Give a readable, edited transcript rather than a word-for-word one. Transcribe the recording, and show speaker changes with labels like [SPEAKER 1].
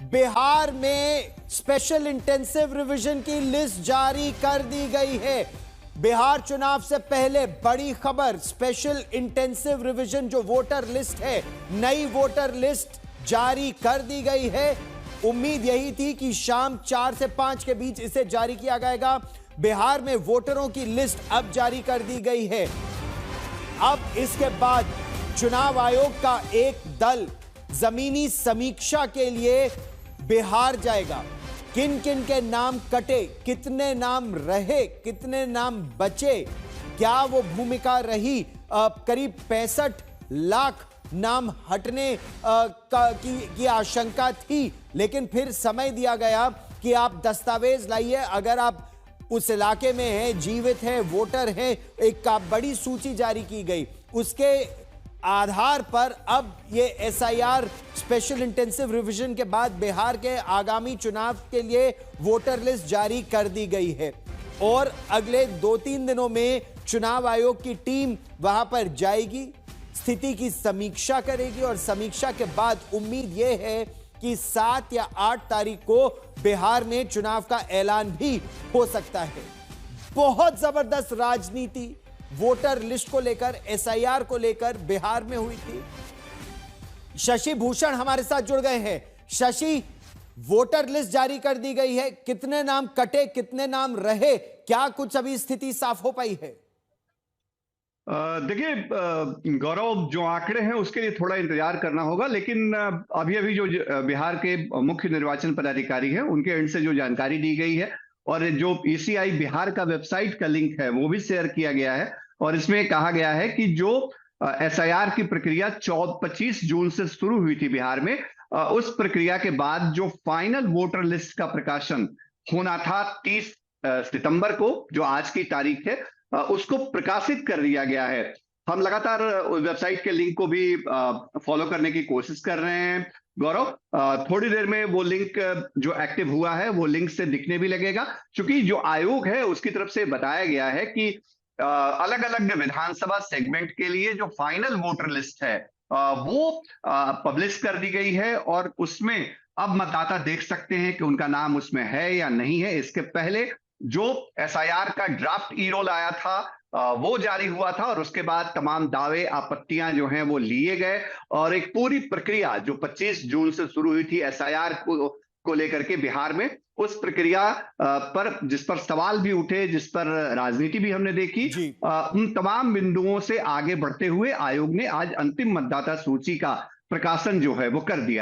[SPEAKER 1] बिहार में special intensive revision की list जारी कर दी गई है। बिहार चुनाव से पहले बड़ी खबर, स्पेशल इंटेंसिव रिवीजन जो वोटर लिस्ट है, नई वोटर लिस्ट जारी कर दी गई है। उम्मीद यही थी कि शाम 4 से 5 के बीच इसे जारी किया जाएगा। बिहार में वोटरों की लिस्ट अब जारी कर दी गई है। अब इसके बाद चुनाव आयोग का एक दल जमीनी समीक्षा के लिए बिहार जाएगा। किन किन के नाम कटे, कितने नाम रहे, कितने नाम बचे, क्या वो भूमिका रही। करीब 65 लाख नाम हटने की आशंका थी, लेकिन फिर समय दिया गया कि आप दस्तावेज लाइए। अगर आप उस इलाके में हैं, जीवित हैं, वोटर हैं, एक बड़ी सूची जारी की गई। उसके आधार पर अब ये एसआईआर स्पेशल इंटेंसिव रिवीजन के बाद बिहार के आगामी चुनाव के लिए वोटर लिस्ट जारी कर दी गई है और अगले 2-3 दिनों में चुनाव आयोग की टीम वहां पर जाएगी, स्थिति की समीक्षा करेगी और समीक्षा के बाद उम्मीद यह है कि 7 या 8 तारीख को बिहार में चुनाव का ऐलान भी हो सकता है। बहुत जबरदस्त राजनीति वोटर लिस्ट को लेकर, एसआईआर को लेकर बिहार में हुई थी। शशि भूषण हमारे साथ जुड़ गए हैं। शशि, वोटर लिस्ट जारी कर दी गई है, कितने नाम कटे, कितने नाम रहे, क्या कुछ अभी स्थिति साफ हो पाई है?
[SPEAKER 2] देखिए गौरव, जो आंकड़े हैं उसके लिए थोड़ा इंतजार करना होगा, लेकिन अभी अभी जो बिहार के मुख्य निर्वाचन पदाधिकारी हैं उनके एंड से जो जानकारी दी गई है और जो ईसीआई बिहार का वेबसाइट का लिंक है वो भी शेयर किया गया है और इसमें कहा गया है कि जो एसआईआर की प्रक्रिया 25 जून से शुरू हुई थी बिहार में, उस प्रक्रिया के बाद जो फाइनल वोटर लिस्ट का प्रकाशन होना था 30 सितंबर को, जो आज की तारीख है, उसको प्रकाशित कर दिया गया है। हम लगातार वेबसाइट के लिंक को भी फॉलो करने की कोशिश कर रहे हैं गौरव। थोड़ी देर में वो लिंक जो एक्टिव हुआ है वो लिंक से दिखने भी लगेगा, क्योंकि जो आयोग है उसकी तरफ से बताया गया है कि अलग अलग विधानसभा सेगमेंट के लिए जो फाइनल वोटर लिस्ट है वो पब्लिश कर दी गई है और उसमें अब मतदाता देख सकते हैं कि उनका नाम उसमें है या नहीं है। इसके पहले जो एसआईआर का ड्राफ्ट ई रोल आया था वो जारी हुआ था और उसके बाद तमाम दावे आपत्तियां जो हैं वो लिए गए और एक पूरी प्रक्रिया जो 25 जून से शुरू हुई थी एसआईआर को लेकर के बिहार में, उस प्रक्रिया पर जिस पर सवाल भी उठे, जिस पर राजनीति भी हमने देखी, उन तमाम बिंदुओं से आगे बढ़ते हुए आयोग ने आज अंतिम मतदाता सूची का प्रकाशन जो है वो कर दिया।